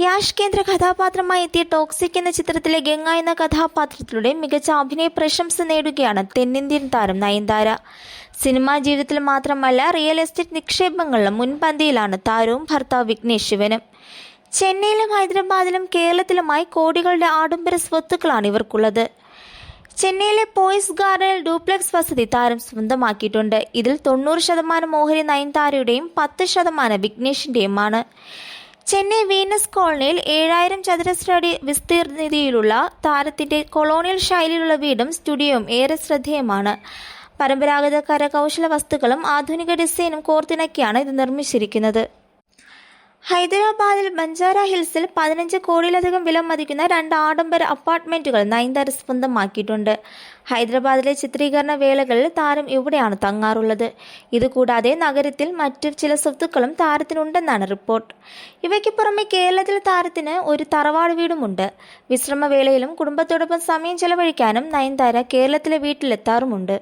യാഷ് കേന്ദ്ര കഥാപാത്രമായി എത്തിയ ടോക്സിക് എന്ന ചിത്രത്തിലെ ഗംഗ എന്ന കഥാപാത്രത്തിലൂടെ മികച്ച അഭിനയ പ്രശംസ നേടുകയാണ് തെന്നിന്ത്യൻ താരം നയൻതാര. സിനിമാ ജീവിതത്തിൽ മാത്രമല്ല റിയൽ എസ്റ്റേറ്റ് നിക്ഷേപങ്ങളിലും മുൻപന്തിയിലാണ് താരവും ഭർത്താവ് വിഘ്നേഷ് ശിവനും. ചെന്നൈയിലും ഹൈദരാബാദിലും കേരളത്തിലുമായി കോടികളുടെ ആഡംബര സ്വത്തുക്കളാണ് ഇവർക്കുള്ളത്. ചെന്നൈയിലെ പോയിസ് ഗാർഡനിൽ ഡ്യൂപ്ലെക്സ് വസതി താരം സ്വന്തമാക്കിയിട്ടുണ്ട്. ഇതിൽ 90% ഓഹരി നയൻതാരയുടെയും 10% വിഘ്നേഷിന്റെയുമാണ്. ചെന്നൈ വീനസ് കോളനിയിൽ 7000 ചതുരശ്ര അടി വിസ്തീർണതയിലുള്ള താരത്തിന്റെ കൊളോണിയൽ ശൈലിയിലുള്ള വീടും സ്റ്റുഡിയോയും ഏറെ ശ്രദ്ധേയമാണ്. പരമ്പരാഗത കരകൗശല വസ്തുക്കളും ആധുനിക ഡിസൈനും കോർത്തിണക്കിയാണ് ഇത് നിർമ്മിച്ചിരിക്കുന്നത്. ഹൈദരാബാദിൽ ബഞ്ചാര ഹിൽസിൽ 15 കോടിയിലധികം വില മതിക്കുന്ന 2 ആഡംബര അപ്പാർട്ട്മെന്റുകൾ നയൻതാര സ്വന്തമാക്കിയിട്ടുണ്ട്. ഹൈദരാബാദിലെ ചിത്രീകരണ വേളകളിൽ താരം ഇവിടെയാണ് തങ്ങാറുള്ളത്. ഇതുകൂടാതെ നഗരത്തിൽ മറ്റു ചില സ്വത്തുക്കളും താരത്തിനുണ്ടെന്നാണ് റിപ്പോർട്ട്. ഇവയ്ക്ക് പുറമെ കേരളത്തിൽ താരത്തിന് ഒരു തറവാട് വീടുമുണ്ട്. വിശ്രമവേളയിലും കുടുംബത്തോടൊപ്പം സമയം ചെലവഴിക്കാനും നയൻതാര കേരളത്തിലെ വീട്ടിലെത്താറുമുണ്ട്.